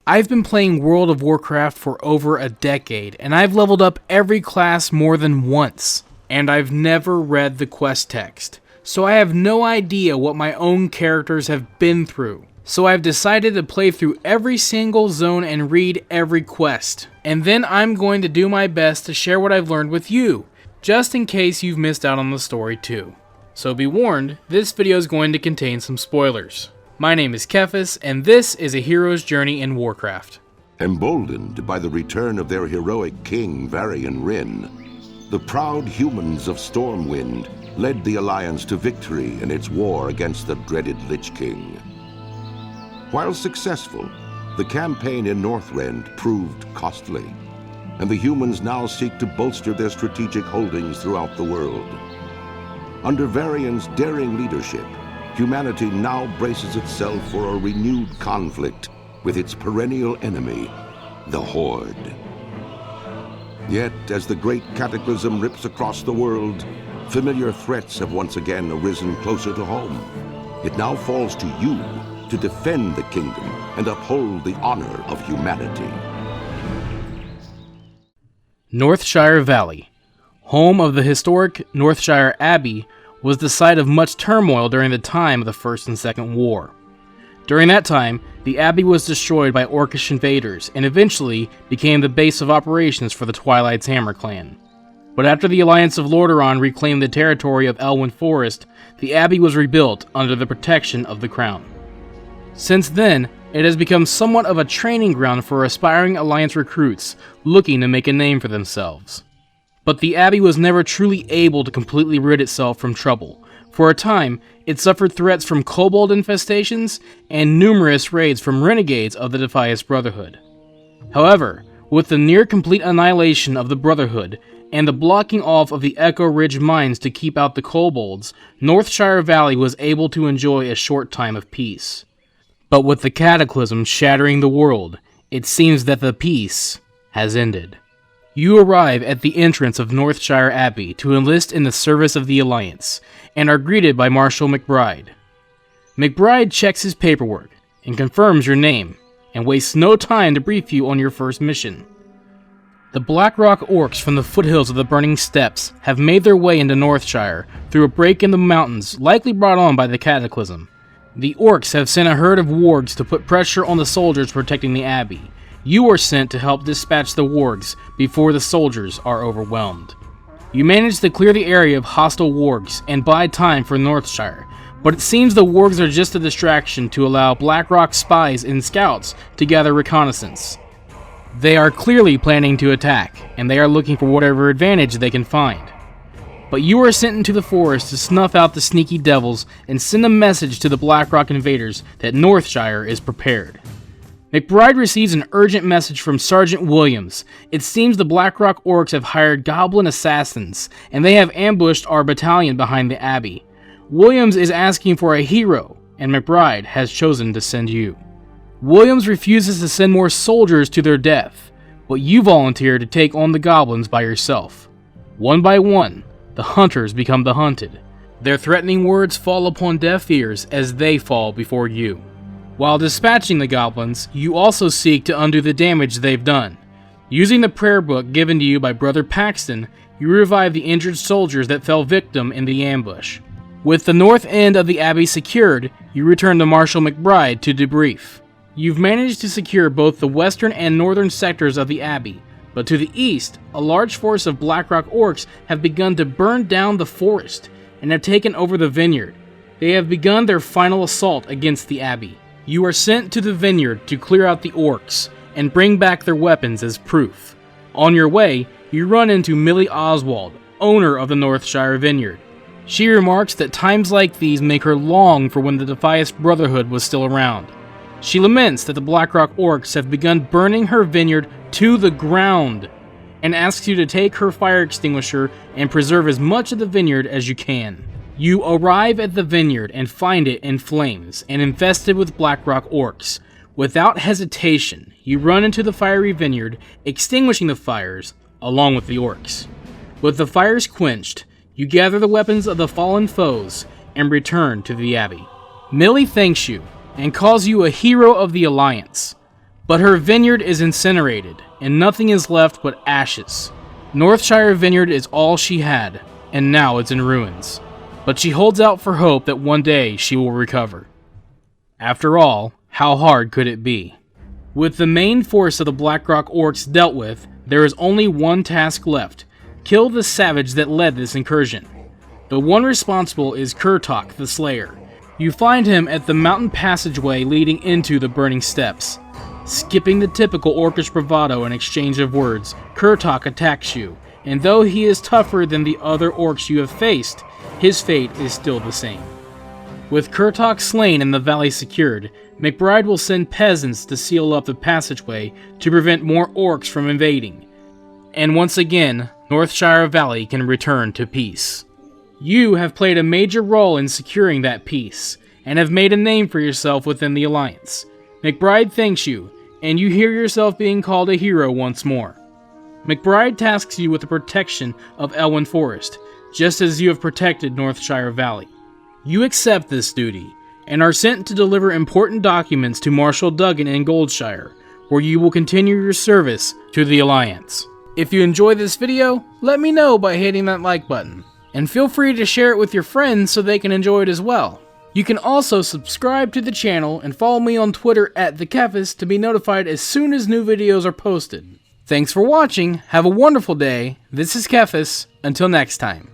I've been playing World of Warcraft for over a decade, and I've leveled up every class more than once. And I've never read the quest text, so I have no idea what my own characters have been through. So I've decided to play through every single zone and read every quest. And then I'm going to do my best to share what I've learned with you, just in case you've missed out on the story too. So be warned, this video is going to contain some spoilers. My name is TheKephas, and this is a hero's journey in Warcraft. Emboldened by the return of their heroic king, Varian Wrynn, the proud humans of Stormwind led the Alliance to victory in its war against the dreaded Lich King. While successful, the campaign in Northrend proved costly, and the humans now seek to bolster their strategic holdings throughout the world. Under Varian's daring leadership, humanity now braces itself for a renewed conflict with its perennial enemy, the Horde. Yet, as the great cataclysm rips across the world, familiar threats have once again arisen closer to home. It now falls to you to defend the kingdom and uphold the honor of humanity. Northshire Valley, home of the historic Northshire Abbey, was the site of much turmoil during the time of the First and Second War. During that time, the Abbey was destroyed by Orcish invaders and eventually became the base of operations for the Twilight's Hammer clan. But after the Alliance of Lordaeron reclaimed the territory of Elwyn Forest, the Abbey was rebuilt under the protection of the Crown. Since then, it has become somewhat of a training ground for aspiring Alliance recruits looking to make a name for themselves. But the Abbey was never truly able to completely rid itself from trouble. For a time, it suffered threats from kobold infestations and numerous raids from renegades of the TheKephas Brotherhood. However, with the near-complete annihilation of the Brotherhood and the blocking off of the Echo Ridge mines to keep out the kobolds, Northshire Valley was able to enjoy a short time of peace. But with the cataclysm shattering the world, it seems that the peace has ended. You arrive at the entrance of Northshire Abbey to enlist in the service of the Alliance, and are greeted by Marshal McBride. McBride checks his paperwork, and confirms your name, and wastes no time to brief you on your first mission. The Blackrock Orcs from the foothills of the Burning Steppes have made their way into Northshire through a break in the mountains likely brought on by the Cataclysm. The Orcs have sent a herd of wargs to put pressure on the soldiers protecting the Abbey. You are sent to help dispatch the wargs before the soldiers are overwhelmed. You manage to clear the area of hostile wargs and buy time for Northshire, but it seems the wargs are just a distraction to allow Blackrock spies and scouts to gather reconnaissance. They are clearly planning to attack, and they are looking for whatever advantage they can find. But you are sent into the forest to snuff out the sneaky devils and send a message to the Blackrock invaders that Northshire is prepared. McBride receives an urgent message from Sergeant Williams. It seems the Blackrock Orcs have hired goblin assassins, and they have ambushed our battalion behind the Abbey. Williams is asking for a hero, and McBride has chosen to send you. Williams refuses to send more soldiers to their death, but you volunteer to take on the goblins by yourself. One by one, the hunters become the hunted. Their threatening words fall upon deaf ears as they fall before you. While dispatching the goblins, you also seek to undo the damage they've done. Using the prayer book given to you by Brother Paxton, you revive the injured soldiers that fell victim in the ambush. With the north end of the Abbey secured, you return to Marshal McBride to debrief. You've managed to secure both the western and northern sectors of the Abbey, but to the east, a large force of Blackrock Orcs have begun to burn down the forest and have taken over the vineyard. They have begun their final assault against the Abbey. You are sent to the vineyard to clear out the orcs and bring back their weapons as proof. On your way, you run into Millie Oswald, owner of the Northshire Vineyard. She remarks that times like these make her long for when the TheKephas Brotherhood was still around. She laments that the Blackrock Orcs have begun burning her vineyard to the ground, and asks you to take her fire extinguisher and preserve as much of the vineyard as you can. You arrive at the vineyard and find it in flames and infested with Blackrock Orcs. Without hesitation, you run into the fiery vineyard, extinguishing the fires along with the orcs. With the fires quenched, you gather the weapons of the fallen foes and return to the Abbey. Millie thanks you and calls you a hero of the Alliance. But her vineyard is incinerated, and nothing is left but ashes. Northshire Vineyard is all she had, and now it's in ruins. But she holds out for hope that one day she will recover. After all, how hard could it be? With the main force of the Blackrock Orcs dealt with, there is only one task left: kill the savage that led this incursion. The one responsible is Kurtok the Slayer. You find him at the mountain passageway leading into the Burning Steps. Skipping the typical orcish bravado and exchange of words, Kurtok attacks you, and though he is tougher than the other orcs you have faced, his fate is still the same. With Kurtok slain and the valley secured, McBride will send peasants to seal up the passageway to prevent more orcs from invading. And once again, Northshire Valley can return to peace. You have played a major role in securing that peace, and have made a name for yourself within the Alliance. McBride thanks you, and you hear yourself being called a hero once more. McBride tasks you with the protection of Elwyn Forest, just as you have protected Northshire Valley. You accept this duty, and are sent to deliver important documents to Marshal Duggan in Goldshire, where you will continue your service to the Alliance. If you enjoy this video, let me know by hitting that like button, and feel free to share it with your friends so they can enjoy it as well. You can also subscribe to the channel and follow me on Twitter at TheKephas to be notified as soon as new videos are posted. Thanks for watching, have a wonderful day, this is Kephas, until next time.